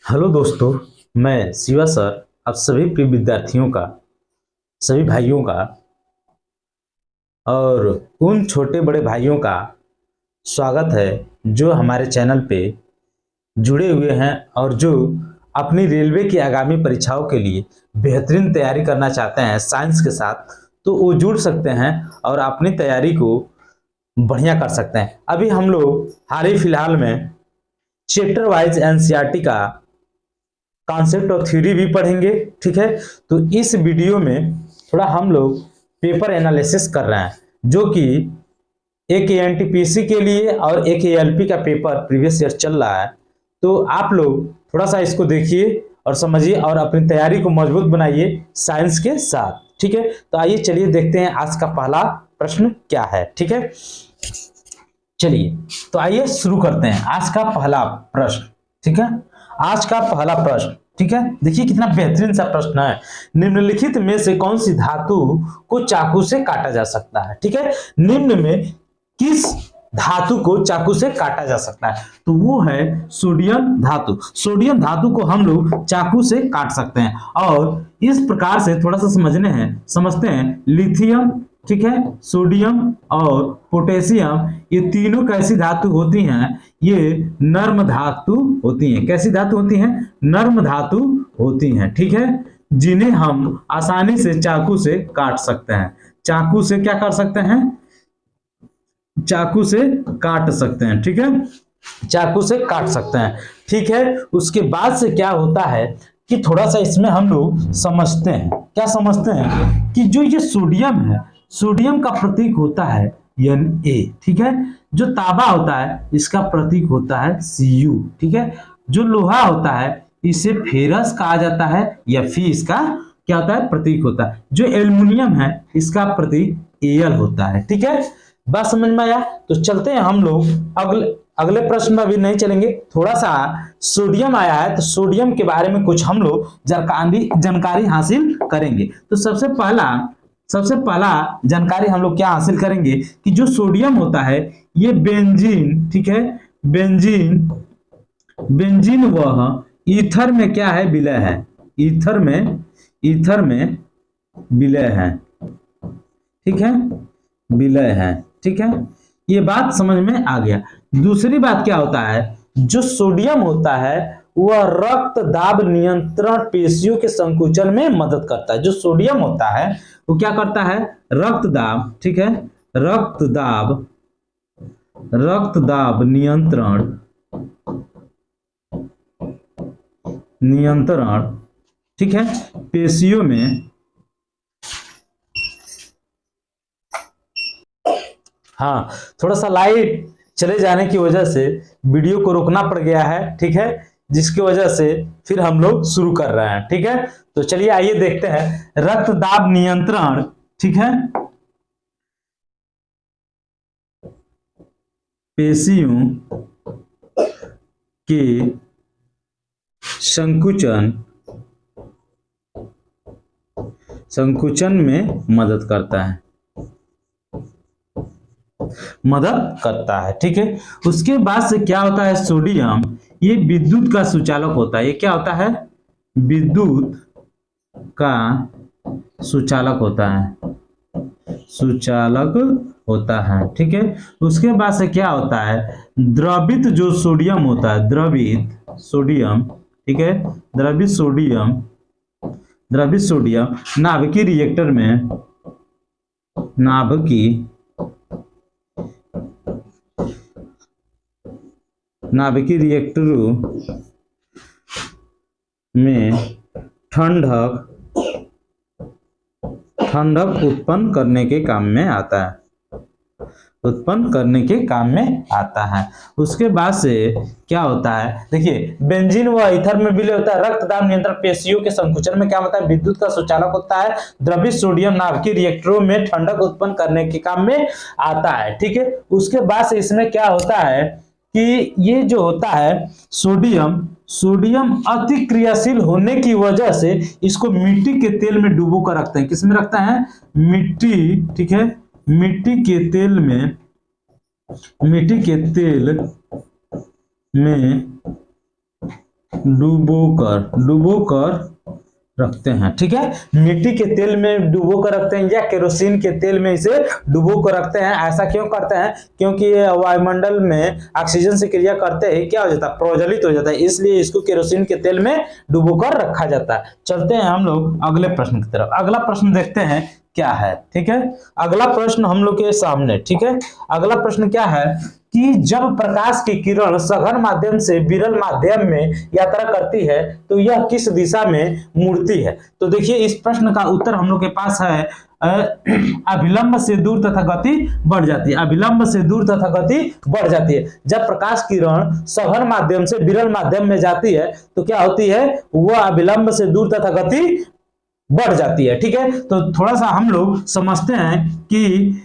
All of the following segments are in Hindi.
हेलो दोस्तों, मैं शिवा सर आप सभी प्रिय विद्यार्थियों का, सभी भाइयों का और उन छोटे बड़े भाइयों का स्वागत है जो हमारे चैनल पे जुड़े हुए हैं और जो अपनी रेलवे की आगामी परीक्षाओं के लिए बेहतरीन तैयारी करना चाहते हैं साइंस के साथ। तो वो जुड़ सकते हैं और अपनी तैयारी को बढ़िया कर सकते हैं। अभी हम लोग हाल ही फिलहाल में चैप्टर वाइज एनसीईआरटी का कॉन्सेप्ट और थ्योरी भी पढ़ेंगे। ठीक है, तो इस वीडियो में थोड़ा हम लोग पेपर एनालिसिस कर रहे हैं, जो कि एक एनटीपीसी के लिए और एक एएलपी का पेपर प्रीवियस ईयर चल रहा है। तो आप लोग थोड़ा सा इसको देखिए और समझिए और अपनी तैयारी को मजबूत बनाइए साइंस के साथ। ठीक है, तो आइए चलिए देखते हैं आज का पहला प्रश्न क्या है। ठीक है, चलिए तो आइए शुरू करते हैं आज का पहला प्रश्न। ठीक है, आज का पहला प्रश्न, ठीक है, देखिए कितना बेहतरीन सा प्रश्न है। निम्नलिखित में से कौन सी धातु को चाकू से काटा जा सकता है? ठीक है, निम्न में किस धातु को चाकू से काटा जा सकता है? तो वो है सोडियम धातु। सोडियम धातु को हम लोग चाकू से काट सकते हैं और इस प्रकार से थोड़ा सा समझते हैं लिथियम, ठीक है, सोडियम और पोटेशियम, ये तीनों कैसी धातु होती हैं? ये नर्म धातु होती हैं। कैसी धातु होती हैं? नर्म धातु होती हैं। ठीक है, जिन्हें हम आसानी से चाकू से काट सकते हैं। चाकू से क्या कर सकते हैं? चाकू से काट सकते हैं। ठीक है, चाकू से काट सकते हैं। ठीक है, उसके बाद से क्या होता है कि थोड़ा सा इसमें हम लोग समझते हैं। क्या समझते हैं? कि जो ये सोडियम है, सोडियम का प्रतीक होता है Na। ठीक है, जो तांबा होता है इसका प्रतीक होता है Cu। ठीक है, जो लोहा होता है इसे फेरस कहा जाता है या फी इसका क्या होता है? प्रतीक होता है। जो एल्युमिनियम है इसका प्रतीक Al होता है। ठीक है, बात समझ में आया? तो चलते हैं हम लोग अगले प्रश्न में। अभी नहीं चलेंगे, थोड़ा सा सोडियम आया है तो सोडियम के बारे में कुछ हम लोग जानकारी हासिल करेंगे। तो सबसे पहला जानकारी हम लोग क्या हासिल करेंगे कि जो सोडियम होता है ये बेंजीन, ठीक है, बेंजीन वह ईथर में क्या है? विलय है। ईथर में विलय है। ठीक है, विलय है। ठीक है, ये बात समझ में आ गया। दूसरी बात क्या होता है? जो सोडियम होता है वह रक्त दाब नियंत्रण पेशियों के संकुचन में मदद करता है। जो सोडियम होता है वो क्या करता है? रक्त दाब, ठीक है, रक्त दाब नियंत्रण, ठीक है, पेशियों में, हाँ, थोड़ा सा लाइट चले जाने की वजह से वीडियो को रोकना पड़ गया है। ठीक है, जिसकी वजह से फिर हम लोग शुरू कर रहे हैं। ठीक है, तो चलिए आइए देखते हैं रक्त दाब नियंत्रण, ठीक है, पेशियों के संकुचन में मदद करता है। ठीक है, उसके बाद से क्या होता है? सोडियम ये विद्युत का सुचालक होता है। ये क्या होता है? विद्युत का सुचालक होता है। ठीक है, उसके बाद से क्या होता है? द्रवित जो सोडियम होता है, द्रवित सोडियम, ठीक है, द्रवित सोडियम नाभिकीय रिएक्टर में, नाभिकीय रिएक्टरों में ठंडक उत्पन्न करने के काम में आता है। उसके बाद से क्या होता है? देखिए, बेंजीन व ईथर में विलय होता है। रक्त दाब नियंत्रण पेशियों के संकुचन में क्या होता है? विद्युत का सुचालक होता है। द्रवित सोडियम नाभिकीय रिएक्टरों में ठंडक उत्पन्न करने के काम में आता है। ठीक है, उसके बाद से इसमें क्या होता है कि ये जो होता है सोडियम अति क्रियाशील होने की वजह से इसको मिट्टी के तेल में डुबो कर रखते हैं। किसमें रखते हैं? मिट्टी, ठीक है, मिट्टी के तेल में डुबो कर रखते हैं। ठीक है, मिट्टी के तेल में डुबो कर रखते हैं या केरोसिन के तेल में इसे डुबो कर रखते हैं। ऐसा क्यों करते हैं? क्योंकि ये वायुमंडल में ऑक्सीजन से क्रिया करते ही क्या हो जाता है? प्रज्वलित हो जाता है, इसलिए इसको केरोसिन के तेल में डुबो कर रखा जाता है। चलते हैं हम लोग अगले प्रश्न की तरफ। अगला प्रश्न देखते हैं क्या है। ठीक है, अगला प्रश्न हम लोग के सामने। ठीक है, अगला प्रश्न क्या है कि जब प्रकाश की किरण सघन माध्यम से विरल माध्यम में यात्रा करती है तो यह किस दिशा में मुड़ती है? तो देखिए, इस प्रश्न का उत्तर हम लोग के पास है अभिलंब से दूर तथा गति बढ़ जाती है। अभिलंब से दूर तथा गति बढ़ जाती है। जब प्रकाश किरण सघन माध्यम से विरल माध्यम में जाती है तो क्या होती है? वह अभिलंब से दूर तथा गति बढ़ जाती है। ठीक है, तो थोड़ा सा हम लोग समझते हैं कि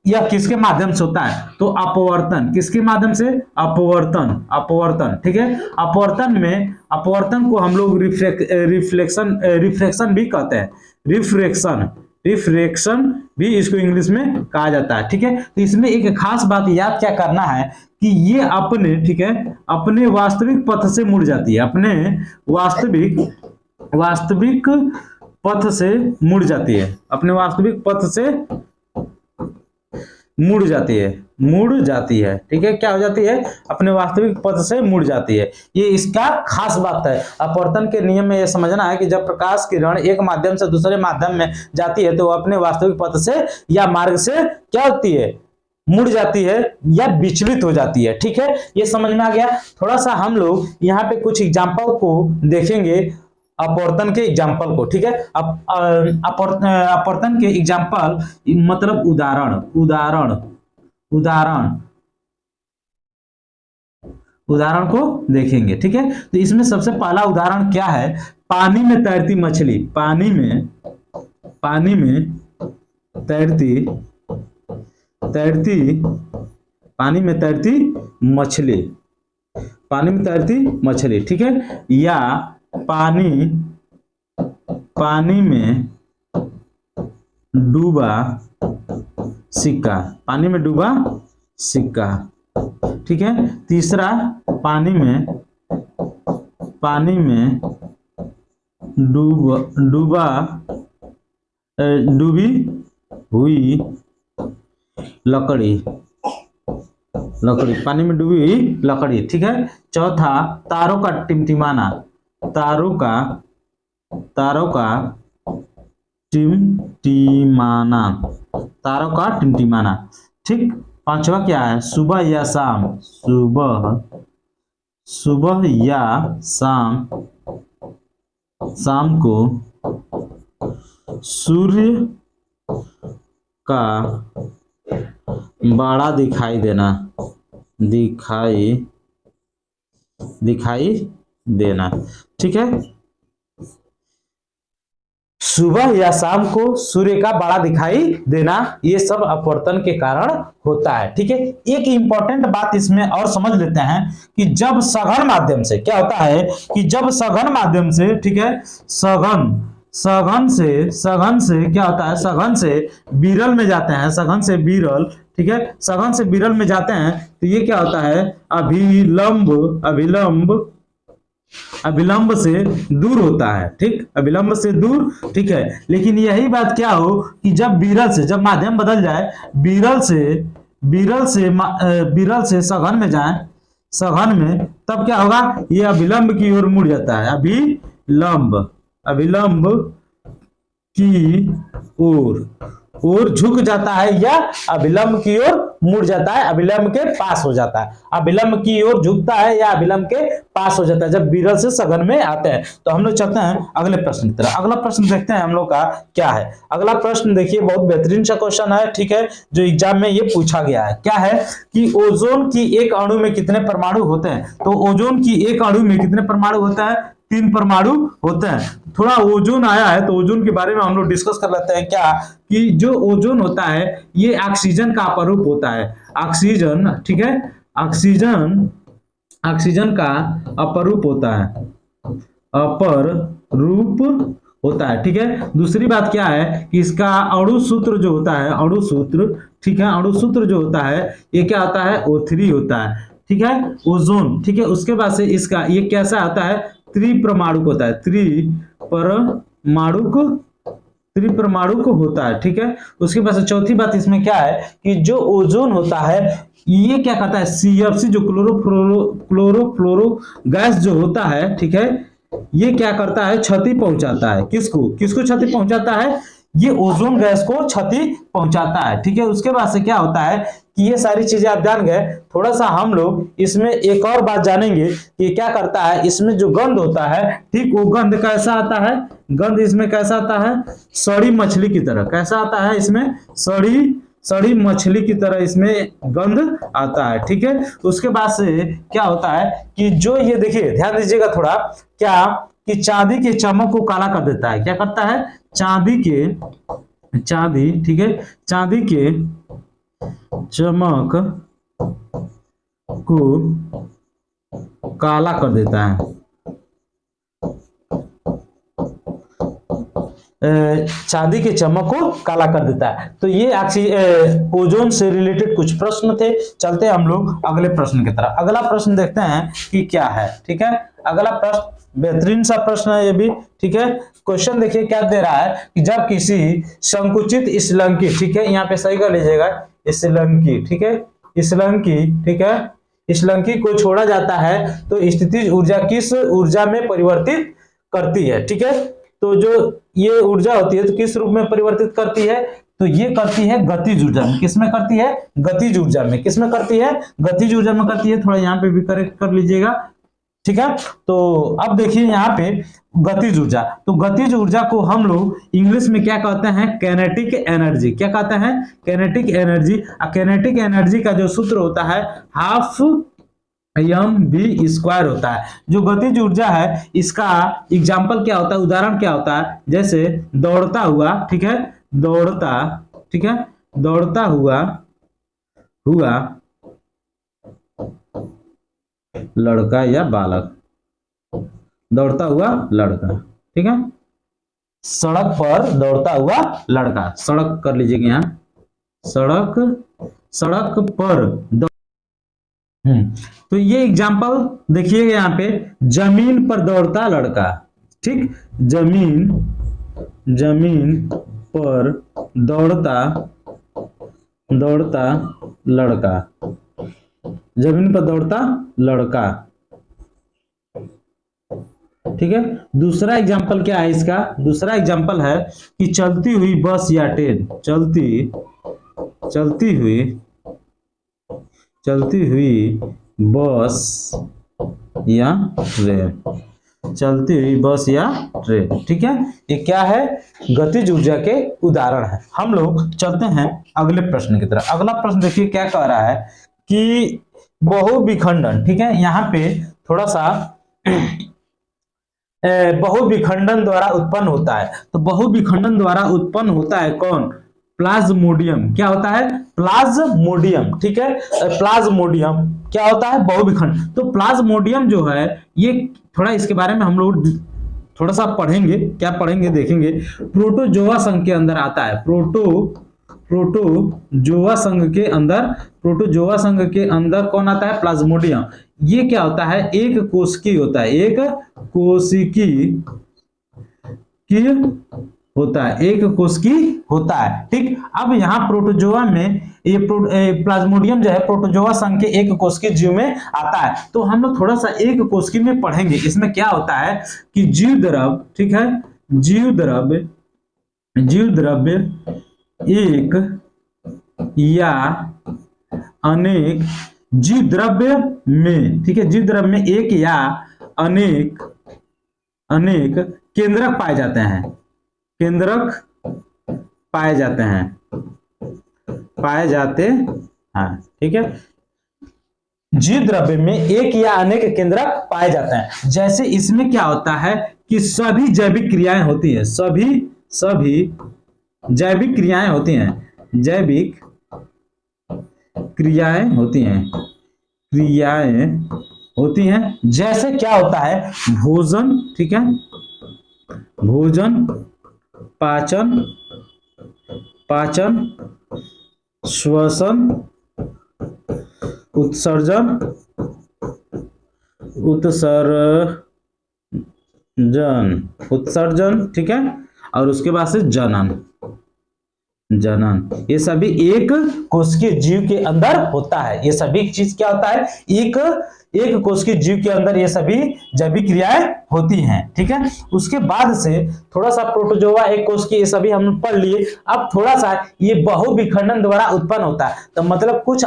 यह किसके माध्यम से होता है। तो अपवर्तन, किसके माध्यम से? अपवर्तन। ठीक है, अपवर्तन को हम लोग रिफ्लेक्शन भी कहते हैं। रिफ्रैक्शन भी इसको इंग्लिश में कहा जाता है। ठीक है, तो इसमें एक खास बात याद क्या करना है कि ये अपने, ठीक है, अपने वास्तविक पथ से मुड़ जाती है। अपने वास्तविक पथ से मुड़ जाती है। अपने वास्तविक पथ से मुड़ जाती है। ठीक है, क्या हो जाती है? अपने वास्तविक पथ से मुड़ जाती है। ये इसका खास बात है। अपवर्तन के नियम में यह समझना है कि जब प्रकाश किरण एक माध्यम से दूसरे माध्यम में जाती है तो अपने वास्तविक पथ से या मार्ग से क्या होती है? मुड़ जाती है या विचलित हो जाती है। ठीक है, ये समझ में आ गया। थोड़ा सा हम लोग यहाँ पे कुछ एग्जाम्पल को देखेंगे, अपवर्तन के एग्जाम्पल को। ठीक है, अपवर्तन के एग्जाम्पल मतलब उदाहरण को देखेंगे। ठीक है, तो इसमें सबसे पहला उदाहरण क्या है? पानी में तैरती मछली। पानी में तैरती मछली। ठीक है, या पानी में डूबा सिक्का। ठीक है, तीसरा पानी में डूबी हुई लकड़ी। पानी में डूबी हुई लकड़ी। ठीक है, चौथा तारों का टिमटिमाना। ठीक, पांचवा क्या है? सुबह या शाम को सूर्य का बड़ा दिखाई देना। ठीक है, सुबह या शाम को सूर्य का बड़ा दिखाई देना, ये सब अपवर्तन के कारण होता है। ठीक है, एक इंपॉर्टेंट बात इसमें और समझ लेते हैं कि जब सघन माध्यम से क्या होता है कि जब सघन माध्यम से, ठीक है, सघन से क्या होता है? सघन से विरल में जाते हैं। सघन से विरल, ठीक है, सघन से विरल में जाते हैं तो ये क्या होता है? अभिलंब से दूर होता है। ठीक, अभिलंब से दूर। ठीक है, लेकिन यही बात क्या हो कि जब माध्यम बदल जाए, विरल से सघन में जाए, सघन में, तब क्या होगा? ये अभिलंब की ओर मुड़ जाता है। अभिलंब की ओर झुक जाता है या अभिलंब की ओर मुड़ जाता है, अभिलंब के पास हो जाता है। अभिलंब की ओर झुकता है या अभिलंब के पास हो जाता है जब विरल से सघन में आते हैं। तो हम लोग चलते हैं अगले प्रश्न की तरफ। अगला प्रश्न देखते हैं हम लोग का क्या है। अगला प्रश्न देखिए, बहुत बेहतरीन सा क्वेश्चन है। ठीक है, जो एग्जाम में ये पूछा गया है। क्या है कि ओजोन की एक अणु में कितने परमाणु होते हैं? तो ओजोन की एक अणु में कितने परमाणु होता है? 3 परमाणु होते हैं। थोड़ा ओजोन आया है तो ओजोन के बारे में हम लोग डिस्कस कर लेते हैं। क्या कि जो ओजोन होता है ये ऑक्सीजन का अपरूप होता है। ऑक्सीजन, ठीक है, ऑक्सीजन का अपरूप होता है, ठीक है। दूसरी बात क्या है कि इसका अणु सूत्र जो होता है, अणु सूत्र, ठीक है, अणु सूत्र जो होता है ये क्या होता है? O3 होता है, ठीक है, ओजोन, ठीक है। उसके बाद से इसका ये कैसा आता है, त्रिपरमाणुक होता है, त्रिपरमाणुक होता है, ठीक है। उसके बाद से चौथी बात इसमें क्या है कि जो ओजोन होता है ये क्या करता है, CFC जो क्लोरोफ्लोरो गैस जो होता है, ठीक है, ये क्या करता है, क्षति पहुंचाता है। किसको किसको क्षति पहुंचाता है, ये ओजोन गैस को क्षति पहुंचाता है, ठीक है। उसके बाद से क्या होता है कि ये सारी चीजें आप जान गए। थोड़ा सा हम लोग इसमें एक और बात जानेंगे कि क्या करता है, इसमें जो गंध होता है, ठीक, वो गंध कैसा आता है, गंध इसमें कैसा आता है, सड़ी मछली की तरह। कैसा आता है, इसमें सड़ी मछली की तरह इसमें गंध आता है, ठीक है। उसके बाद से क्या होता है कि जो ये देखिए ध्यान दीजिएगा थोड़ा, क्या कि चांदी के चमक को काला कर देता है। क्या करता है, चांदी, ठीक है, चांदी के चमक को काला कर देता है। चांदी के चमक को काला कर देता है। तो ये ओजोन से रिलेटेड कुछ प्रश्न थे। चलते हैं हम लोग अगले प्रश्न की तरफ। अगला प्रश्न देखते हैं कि क्या है, ठीक है। अगला प्रश्न बेहतरीन सा प्रश्न है ये भी, ठीक है। क्वेश्चन देखिए क्या दे रहा है कि जब किसी संकुचित स्लंकी, ठीक है, यहाँ पे सही कर लीजिएगा, स्लंकी, ठीक है, स्लंकी, ठीक है, स्लंकी को छोड़ा जाता है तो स्थितिज ऊर्जा किस ऊर्जा में परिवर्तित करती है, ठीक है। तो जो ये ऊर्जा होती है तो किस रूप में परिवर्तित करती है, तो ये करती है गतिज ऊर्जा में। किसमें करती है, गतिज ऊर्जा में। किसमें करती है, गतिज ऊर्जा में करती है। थोड़ा यहाँ पे भी करेक्ट कर लीजिएगा, ठीक है। तो अब देखिए यहाँ पे गतिज ऊर्जा, तो गतिज ऊर्जा को हम लोग इंग्लिश में क्या कहते हैं, कैनेटिक एनर्जी। क्या कहते हैं, कैनेटिक एनर्जी। कैनेटिक एनर्जी का जो सूत्र होता है हाफ mv² होता है। जो गतिज ऊर्जा है इसका एग्जाम्पल क्या होता है, उदाहरण क्या होता है, जैसे दौड़ता हुआ, ठीक है, दौड़ता, ठीक है, दौड़ता हुआ लड़का या बालक, दौड़ता हुआ लड़का, ठीक है, सड़क पर दौड़ता हुआ लड़का, सड़क कर लीजिएगा यहाँ, सड़क पर तो ये एग्जाम्पल देखिएगा यहाँ पे, जमीन पर दौड़ता लड़का, ठीक, जमीन पर दौड़ता लड़का, जमीन पर दौड़ता लड़का, ठीक है। दूसरा एग्जाम्पल क्या है इसका, दूसरा एग्जाम्पल है कि चलती हुई बस या ट्रेन, चलती हुई बस या ट्रेन, ठीक है। ये क्या है, गतिज ऊर्जा के उदाहरण है। हम लोग चलते हैं अगले प्रश्न की तरफ। अगला प्रश्न देखिए क्या कह रहा है कि बहुविखंडन, ठीक है, यहाँ पे थोड़ा सा बहुविखंडन द्वारा उत्पन्न होता है। तो बहुविखंडन द्वारा उत्पन्न होता है कौन, प्लाज्मोडियम। क्या होता है, प्लाज्मोडियम, ठीक है। प्लाज्मोडियम क्या होता है, बहुविखंड। तो प्लाज्मोडियम जो है ये थोड़ा इसके बारे में हम लोग थोड़ा सा पढ़ेंगे। क्या पढ़ेंगे देखेंगे, प्रोटोजोआ संघ के अंदर आता है, प्रोटोजोआ संघ के अंदर कौन आता है, प्लाज्मोडियम। ये क्या होता है, एक कोशिकी होता है, एक कोशिकी होता है, ठीक। अब यहाँ प्रोटोजोआ में ये प्लाज्मोडियम जो है प्रोटोजोआ संघ के एक कोशिकीय जीव में आता है। तो हम लोग थोड़ा सा एक कोशिकीय में पढ़ेंगे। इसमें क्या होता है कि जीव द्रव्य, ठीक है, जीव द्रव्य एक या अनेक जीव द्रव्य में, ठीक है, जीव द्रव्य में एक या अनेक केंद्रक पाए जाते हैं, ठीक है। जीव द्रव्य में एक या अनेक केंद्रक पाए जाते हैं। जैसे इसमें क्या होता है कि सभी जैविक क्रियाएं होती हैं, सभी जैविक क्रियाएं होती हैं, जैसे क्या होता है, भोजन, ठीक है, भोजन, पाचन, श्वसन, उत्सर्जन उत्सर्जन, ठीक है, और उसके बाद से जनन। ये सभी एक कोशिकीय जीव के अंदर होता है। ये सभी चीज क्या होता है, एक कोशिकीय जीव के अंदर ये सभी जैविक क्रियाएं होती हैं, ठीक है। उसके बाद से थोड़ा सा प्रोटोजोआ, एक कोशिकीय, ये सभी हम पढ़ लिए। अब थोड़ा सा ये बहुविखंडन द्वारा उत्पन्न होता है। तो मतलब कुछ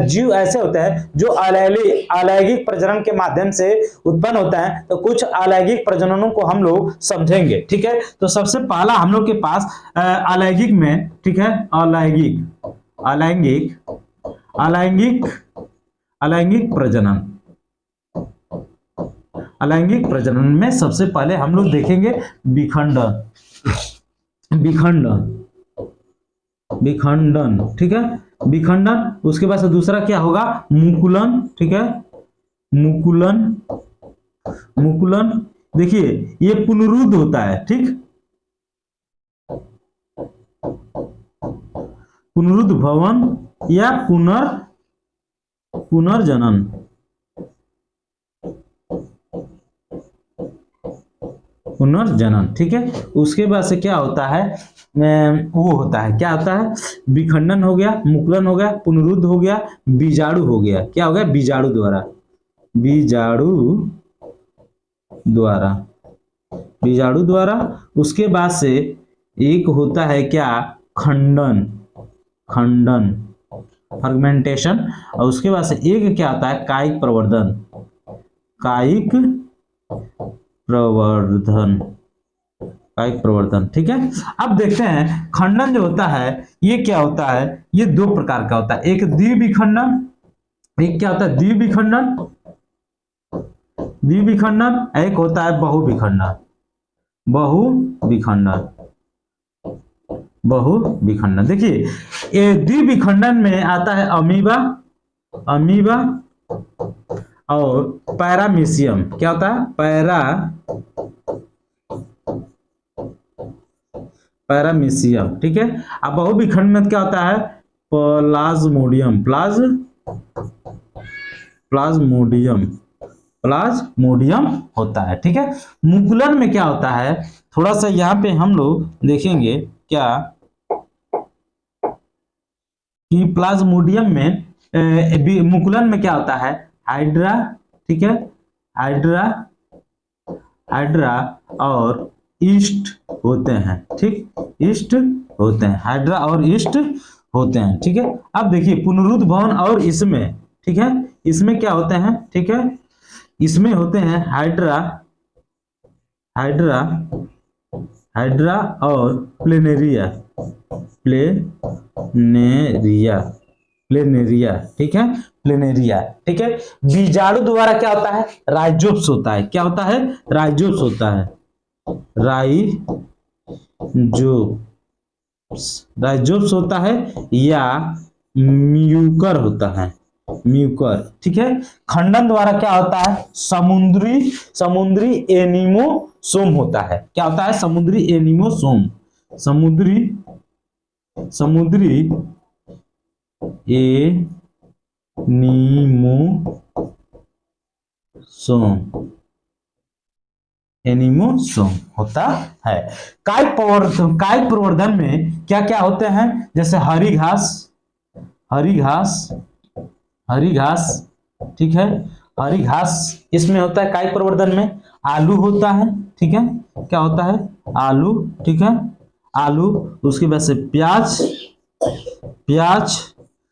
जीव ऐसे होते हैं जो अलैंगिक प्रजनन के माध्यम से उत्पन्न होता है, तो कुछ अलैंगिक प्रजननों को हम लोग समझेंगे, ठीक है। तो सबसे पहला हम लोग के पास अलैंगिक में, ठीक है, अलैंगिक प्रजनन। अलैंगिक प्रजनन में सबसे पहले हम लोग देखेंगे विखंडन, ठीक है, विखंडन। उसके बाद से दूसरा क्या होगा, मुकुलन, ठीक है, मुकुलन। देखिए ये पुनरुद्ध होता है, ठीक, पुनरुद्ध भवन या पुनर्जनन। ठीक है। उसके बाद से क्या होता है, वो होता है, क्या होता है, विखंडन हो गया, मुकुलन हो गया, पुनरुद्ध हो गया, बीजाणु हो गया। क्या हो गया, बीजाणु द्वारा। उसके बाद से एक होता है क्या, खंडन, फर्मेंटेशन। और उसके बाद से एक क्या आता है, कायिक प्रवर्धन, ठीक है। अब देखते हैं खंडन जो होता है ये क्या होता है, ये दो प्रकार का होता है। एक द्विविखंडन, एक क्या होता है, द्विविखंडन, एक होता है बहुविखंडन। देखिए ये द्विविखंडन में आता है अमीबा और पैरामीशियम। क्या होता है, पैरामीशियम, ठीक है। अब बहुविखंड में क्या होता है, प्लाज्मोडियम होता है, ठीक है। मुकुलन में क्या होता है, थोड़ा सा यहाँ पे हम लोग देखेंगे क्या कि प्लाज्मोडियम में मुकुलन में क्या होता है, हाइड्रा, ठीक है, हाइड्रा और ईस्ट होते हैं, ठीक, हाइड्रा और ईस्ट होते हैं, ठीक है। अब देखिए पुनरुद्ध भवन और इसमें, ठीक है, इसमें क्या होते हैं, ठीक है, इसमें होते हैं हाइड्रा और प्लेनेरिया, ठीक है, प्लेनेरिया, ठीक है। बीजाणु द्वारा क्या होता है, राइजोप्स होता है। क्या होता है, राइजोप्स होता है, राइजोप्स होता है या म्यूकर होता है, ठीक है। खंडन द्वारा क्या होता है, समुद्री एनीमोसोम होता है। क्या होता है, समुद्री एनीमोसोम, समुद्री एनीमोसोम होता है। कायिक प्रवर्धन में क्या क्या होते हैं, जैसे हरी घास, ठीक है, हरी घास इसमें होता है कायिक प्रवर्धन में। आलू होता है, ठीक है, क्या होता है, आलू, ठीक है, आलू। उसके बाद से प्याज,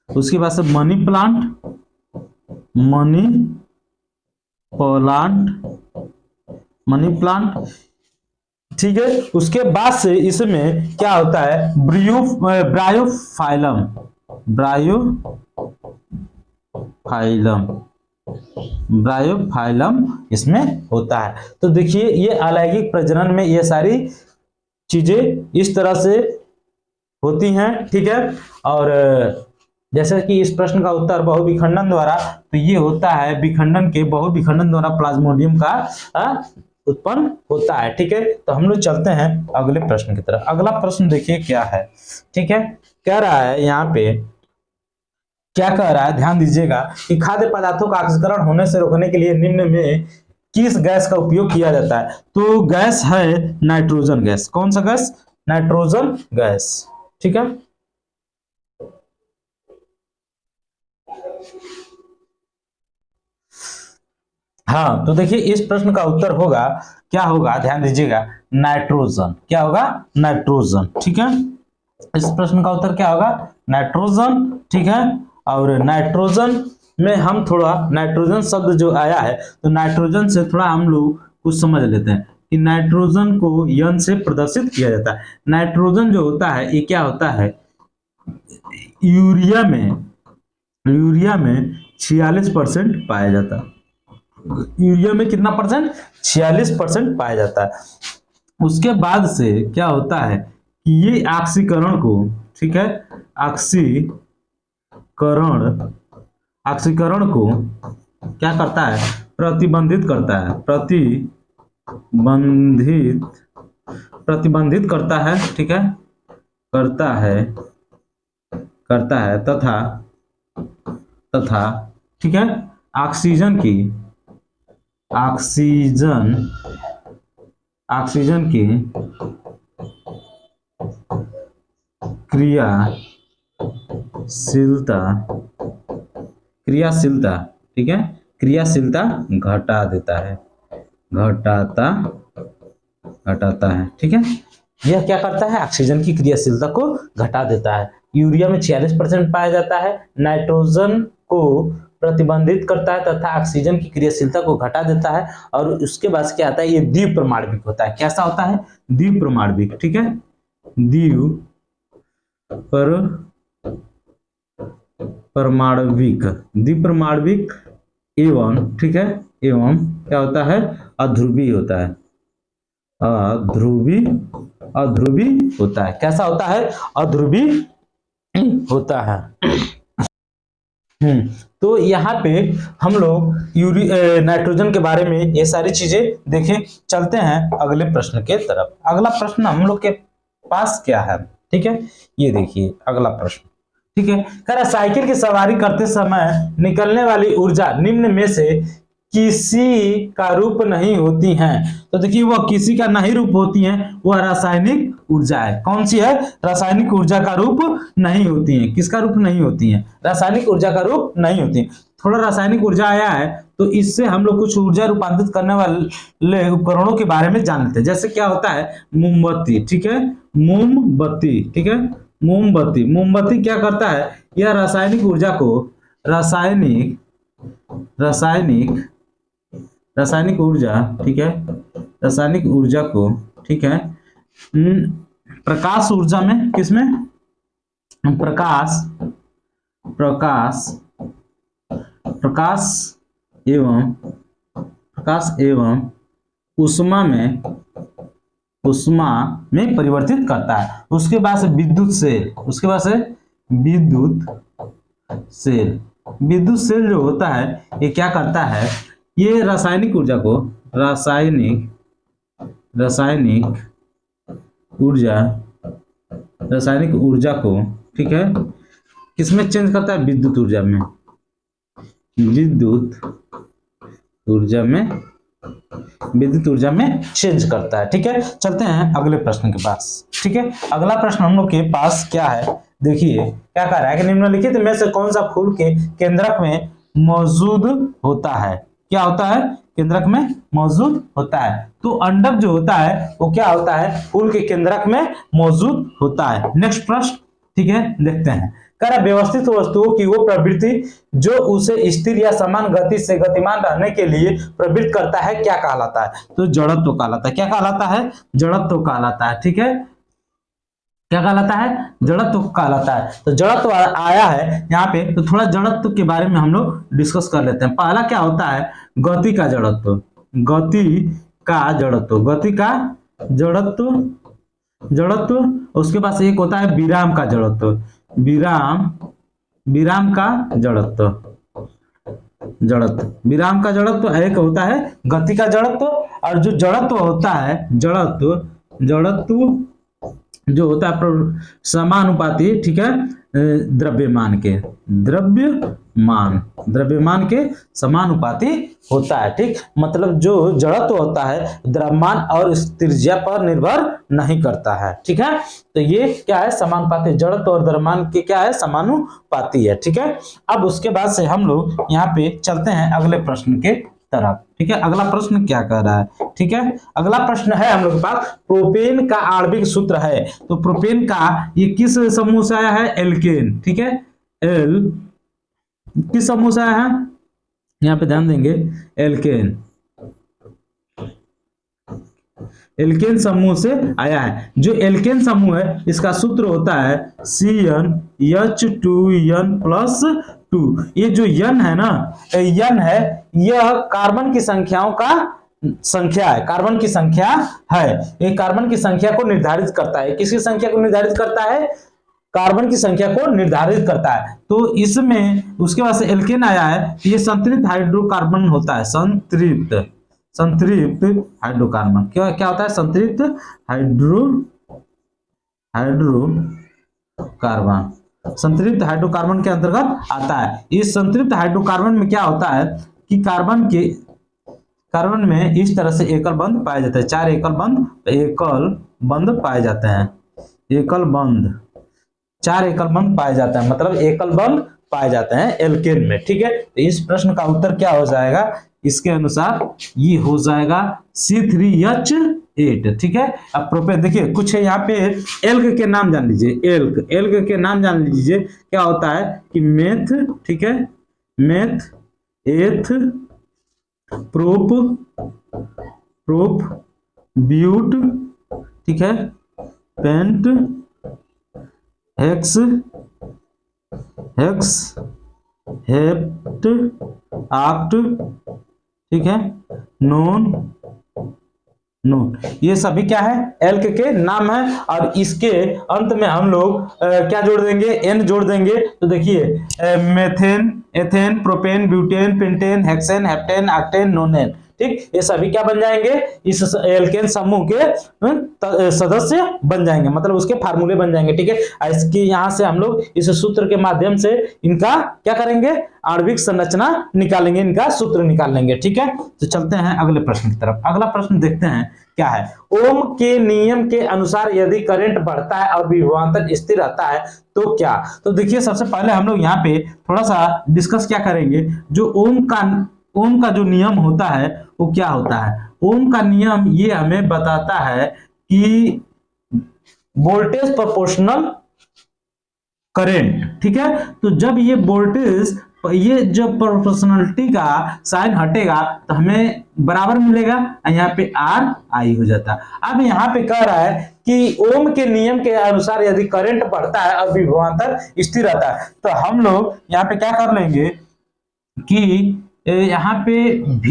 उसके बाद से मनी प्लांट, ठीक है। उसके बाद से इसमें क्या होता है, ब्रायोफाइलम इसमें होता है। तो देखिए ये अलैंगिक प्रजनन में ये सारी चीजें इस तरह से होती हैं, ठीक है। और जैसे कि इस प्रश्न का उत्तर बहुविखंडन द्वारा, तो ये होता है बहुविखंडन द्वारा प्लाज्मोडियम का उत्पन्न होता है, ठीक है। तो हम लोग चलते हैं अगले प्रश्न की तरफ। अगला प्रश्न देखिए क्या है, ठीक है। कह रहा है यहाँ पे क्या कह रहा है, ध्यान दीजिएगा कि खाद्य पदार्थों का ऑक्सीकरण होने से रोकने के लिए निम्न में किस गैस का उपयोग किया जाता है? तो गैस है नाइट्रोजन गैस। कौन सा गैस? Nitrogen gas. ठीक है। हाँ, तो देखिए इस प्रश्न का उत्तर होगा, क्या होगा, ध्यान दीजिएगा, नाइट्रोजन। क्या होगा? नाइट्रोजन। ठीक है, इस प्रश्न का उत्तर क्या होगा? नाइट्रोजन। ठीक है, और नाइट्रोजन में हम थोड़ा, नाइट्रोजन शब्द जो आया है, तो नाइट्रोजन से थोड़ा हम लोग कुछ समझ लेते हैं कि नाइट्रोजन को यन से प्रदर्शित किया जाता है। नाइट्रोजन जो होता है, ये क्या होता है, यूरिया में 46% पाया जाता है। यूरिया में कितना परसेंट? 46% पाया जाता है। उसके बाद से क्या होता है कि ये ऑक्सीकरण को, ठीक है, ऑक्सीकरण को क्या करता है? प्रतिबंधित करता है। प्रतिबंधित करता है। ठीक है, करता है तथा ठीक है, ऑक्सीजन की क्रियाशीलता, ठीक है, क्रियाशीलता घटा देता है, घटाता है। ठीक है, यह क्या करता है? ऑक्सीजन की क्रियाशीलता को घटा देता है। यूरिया में 46% पाया जाता है, नाइट्रोजन को प्रतिबंधित करता है तथा ऑक्सीजन की क्रियाशीलता को घटा देता है। और उसके बाद क्या आता है? ये द्विप्रमाणविक होता है। कैसा होता है? द्विप्रमाणविक। ठीक है, द्विप्रमाणविक एवं, ठीक है, एवं क्या होता है? अध्रुवी होता है। अध्रुवी होता है। कैसा होता है? अध्रुवी होता है। तो यहाँ पे हम लोग नाइट्रोजन के बारे में ये सारी चीजें देखें। चलते हैं अगले प्रश्न के तरफ। अगला प्रश्न हम लोग के पास क्या है? ठीक है, ये देखिए अगला प्रश्न। ठीक है, कह रहा साइकिल की सवारी करते समय निकलने वाली ऊर्जा निम्न में से किसी का रूप नहीं होती हैं। तो देखिए वह किसी का नहीं रूप होती हैं, वह रासायनिक ऊर्जा है। कौन सी है? रासायनिक ऊर्जा का रूप नहीं होती है। किसका रूप नहीं होती है? रासायनिक ऊर्जा का रूप नहीं होती है। थोड़ा रासायनिक ऊर्जा आया है तो इससे हम लोग कुछ ऊर्जा रूपांतरित करने वाले उपकरणों के बारे में जान लेते हैं। जैसे क्या होता है? मोमबत्ती। ठीक है, मोमबत्ती। ठीक है, मोमबत्ती क्या करता है? यह रासायनिक ऊर्जा को रासायनिक ऊर्जा, ठीक है, रासायनिक ऊर्जा को, ठीक है, प्रकाश ऊर्जा में, किसमें? प्रकाश एवं उष्मा में परिवर्तित करता है। उसके बाद से विद्युत सेल जो होता है, ये क्या करता है? ये रासायनिक ऊर्जा को, रासायनिक ऊर्जा को, ठीक है, किसमें चेंज करता है? विद्युत ऊर्जा में चेंज करता है। ठीक है, चलते हैं अगले प्रश्न के पास। ठीक है, अगला प्रश्न हम लोग के पास क्या है? देखिए क्या कह रहा है कि निम्नलिखित में से कौन सा फूल के केंद्रक में मौजूद होता है? क्या होता है? केंद्रक में मौजूद होता है। तो अंडक जो होता है वो क्या होता है? फूल के केंद्रक में मौजूद होता है। नेक्स्ट प्रश्न, ठीक है, देखते हैं। कह रहा व्यवस्थित वस्तुओं की वो प्रवृत्ति जो उसे स्थिर या समान गति से गतिमान रहने के लिए प्रवृत्त करता है, क्या कहलाता है? तो जड़त्व कहलाता है। क्या कहलाता है? जड़त्व कहलाता है। ठीक है, क्या कहलाता है? जड़त्व कहलाता है। तो जड़त्व आया है यहाँ पे, तो थोड़ा जड़त्व के बारे में हम लोग डिस्कस कर लेते हैं। पहला क्या होता है? गति का जड़त्व। उसके पास एक होता है विराम का जड़त्व। विराम का जड़त्व एक होता है गति का जड़त्व। और जो जड़त्व होता है, जड़त्व जो होता है समानुपाती, ठीक है, द्रव्यमान के, द्रव्यमान के समानुपाती होता है। ठीक, मतलब जो जड़त्व होता है द्रव्यमान और त्रिज्या पर निर्भर नहीं करता है। ठीक है, तो ये क्या है, समानुपाती, जड़त्व और द्रव्यमान के क्या है, समानुपाती है। ठीक है, अब उसके बाद से हम लोग यहाँ पे चलते हैं अगले प्रश्न के तरफ। ठीक है, अगला प्रश्न क्या कह रहा है। ठीक है, अगला प्रश्न है हम लोग के पास, प्रोपेन का आणविक सूत्र है। तो प्रोपेन का ये किस समूह से आया है, एल्केन। ठीक है, एल किस समूह से आया है, यहाँ पे ध्यान देंगे, एल्केन, एल्केन समूह से आया है। जो एल्केन समूह है इसका सूत्र होता है CnH2n+2। ये जो n है ना, n है, यह कार्बन की संख्याओं का संख्या है, कार्बन की संख्या है। ये कार्बन की संख्या को निर्धारित करता है। किसकी संख्या को निर्धारित करता है, कार्बन की संख्या को निर्धारित करता है। तो इसमें उसके बाद से एल्केन आया है, ये संतृप्त हाइड्रोकार्बन होता है, संतृप्त हाइड्रोकार्बन। क्या होता है, संतृप्त हाइड्रोकार्बन, संतृप्त हाइड्रोकार्बन के अंतर्गत आता है। इस संतृप्त हाइड्रोकार्बन में क्या होता है कि कार्बन में इस तरह से एकल बंध पाए जाते हैं, 4 एकल बंध पाए जाते हैं, 4 एकल बंध पाए जाते हैं, मतलब एकल बंध पाए जाते हैं एल्केन में। ठीक है, तो इस प्रश्न का उत्तर क्या हो जाएगा, इसके अनुसार ये हो जाएगा C3H8। ठीक है, अब प्रोपेन देखिए कुछ है यहाँ पे, एल्क के नाम जान लीजिए, एल्क के नाम जान लीजिए। क्या होता है कि मेथ, ठीक है, मेथ, एथ, प्रोप, ब्यूट, ठीक है, पेंट, हेक्स, हेप्ट, आक्ट, ठीक है, नोन, ये सभी क्या है, एल्क के नाम है। और इसके अंत में हम लोग क्या जोड़ देंगे, एन जोड़ देंगे। तो देखिए methane, ethane, propane, butane, pentane, hexane, heptane, octane, नोनेन। ठीक, ये सभी क्या बन जाएंगे, इस एल्केन समूह के सदस्य बन जाएंगे, मतलब उसके फार्मूले बन जाएंगे। ठीक है, इसकी यहाँ से हम लोग इस सूत्र के माध्यम से इनका क्या करेंगे, आणविक संरचना निकालेंगे, इनका सूत्र निकाल लेंगे। ठीक है, तो चलते हैं अगले प्रश्न की तरफ। अगला प्रश्न देखते हैं क्या है, ओम के नियम के अनुसार यदि करंट बढ़ता है और विभवांतर स्थिर रहता है तो क्या। तो देखिए सबसे पहले हम लोग यहाँ पे थोड़ा सा डिस्कस क्या करेंगे, जो ओम का जो नियम होता है वो क्या होता है। ओम का नियम ये हमें बताता है कि वोल्टेज प्रोपोर्शनल करंट। ठीक है, तो जब ये वोल्टेज, ये जब प्रोपोर्शनलिटी का साइन हटेगा तो हमें बराबर मिलेगा, यहाँ पे आर आई हो जाता है। अब यहाँ पे कह रहा है कि ओम के नियम के अनुसार यदि करंट बढ़ता है और विभवांतर स्थिर रहता है तो हम लोग यहाँ पे क्या कर लेंगे कि यहाँ पे V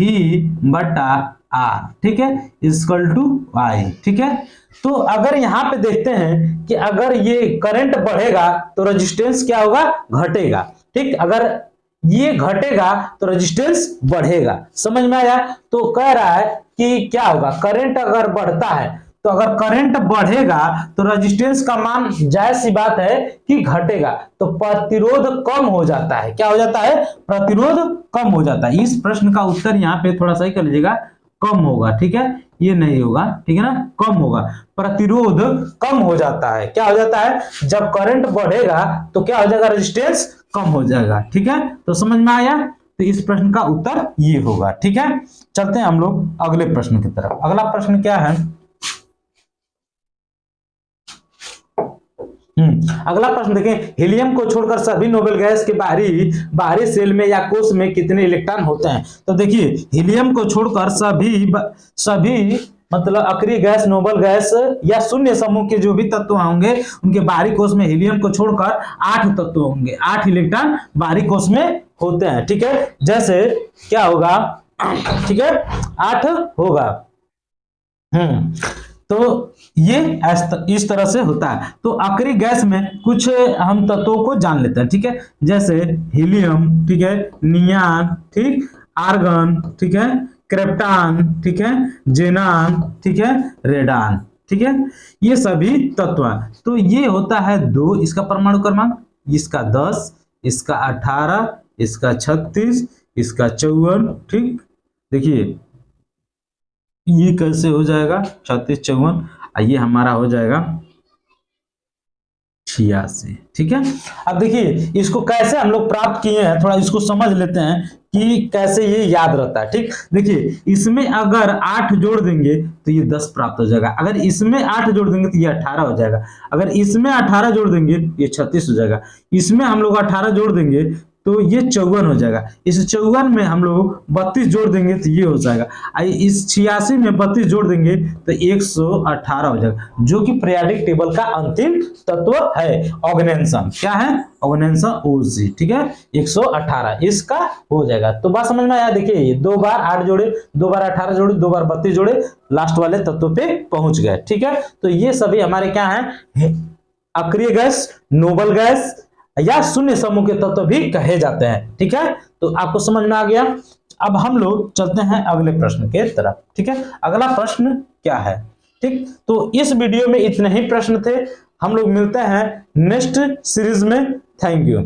बटा R, ठीक है, इक्वल टू I। ठीक है, तो अगर यहाँ पे देखते हैं कि अगर ये करंट बढ़ेगा तो रेजिस्टेंस क्या होगा, घटेगा। ठीक, अगर ये घटेगा तो रेजिस्टेंस बढ़ेगा। समझ में आया। तो कह रहा है कि क्या होगा, करंट अगर बढ़ता है तो अगर करंट बढ़ेगा तो रेजिस्टेंस का मान जायज सी बात है कि घटेगा, तो प्रतिरोध कम हो जाता है। क्या हो जाता है, प्रतिरोध कम हो जाता है। इस प्रश्न का उत्तर यहाँ पे थोड़ा सा ही कर लीजिएगा, कम होगा। ठीक है, ये नहीं होगा, ठीक है ना, कम होगा, प्रतिरोध कम हो जाता है। क्या हो जाता है, जब करंट बढ़ेगा तो क्या हो जाएगा, रेजिस्टेंस कम हो जाएगा। ठीक है, तो समझ में आया। तो इस प्रश्न का उत्तर ये होगा। ठीक है, चलते हैं हम लोग अगले प्रश्न की तरफ। अगला प्रश्न क्या है, अगला प्रश्न देखें, हीलियम को छोड़कर सभी नोबेल गैस के बाहरी सेल में या कोश में कितने इलेक्ट्रॉन होते हैं। तो देखिए हीलियम को छोड़कर सभी मतलब अक्रिय गैस, नोबेल गैस या शून्य समूह के जो भी तत्व होंगे उनके बाहरी कोश में हीलियम को छोड़कर 8 तत्व होंगे, 8 इलेक्ट्रॉन बाहरी कोश में होते हैं। ठीक है, जैसे क्या होगा, ठीक है, 8 होगा। तो ये इस तरह से होता है। तो अक्रिय गैस में कुछ हम तत्वों को जान लेते हैं। ठीक है, जैसे हीलियम, ठीक है, नियान, ठीक, आर्गन, ठीक है, क्रिप्टॉन, ठीक है, जेनान, ठीक है, रेडान। ठीक है, ये सभी तत्व हैं। तो ये होता है 2, इसका परमाणु क्रमांक इसका 10, इसका 18, इसका 36, इसका 54। ठीक, देखिए ये कैसे हो जाएगा 36 54, ये हमारा हो जाएगा 86। ठीक है, अब देखिए इसको कैसे हम लोग प्राप्त किए हैं, थोड़ा इसको समझ लेते हैं कि कैसे ये याद रहता है। ठीक, देखिए इसमें अगर 8 जोड़ देंगे तो ये 10 प्राप्त हो जाएगा, अगर इसमें 8 जोड़ देंगे तो ये 18 हो जाएगा, अगर इसमें 18 जोड़ देंगे ये 36 हो जाएगा, इसमें हम लोग 18 जोड़ देंगे तो ये 54 हो जाएगा, इस 54 में हम लोग 32 जोड़ देंगे तो ये हो जाएगा, इस 86 में 32 जोड़ देंगे तो 118 हो जाएगा, जो कि पीरियोडिक टेबल का अंतिम तत्व है। ऑर्गेनाइजेशन क्या है, ऑर्गेनाइजेशन ओजी। ठीक है, 118 इसका हो जाएगा। तो बात समझ में आया, देखिए ये 2 बार 8 जोड़े, 2 बार 18 जोड़े, 2 बार 32 जोड़े, लास्ट वाले तत्व पे पहुंच गए। ठीक है, तो ये सभी हमारे क्या है, अक्रिय गैस, नोबल गैस या शून्य समूह के तत्व भी कहे जाते हैं। ठीक है, तो आपको समझ में आ गया। अब हम लोग चलते हैं अगले प्रश्न के तरफ। ठीक है, अगला प्रश्न क्या है। ठीक, तो इस वीडियो में इतने ही प्रश्न थे, हम लोग मिलते हैं नेक्स्ट सीरीज में। Thank you.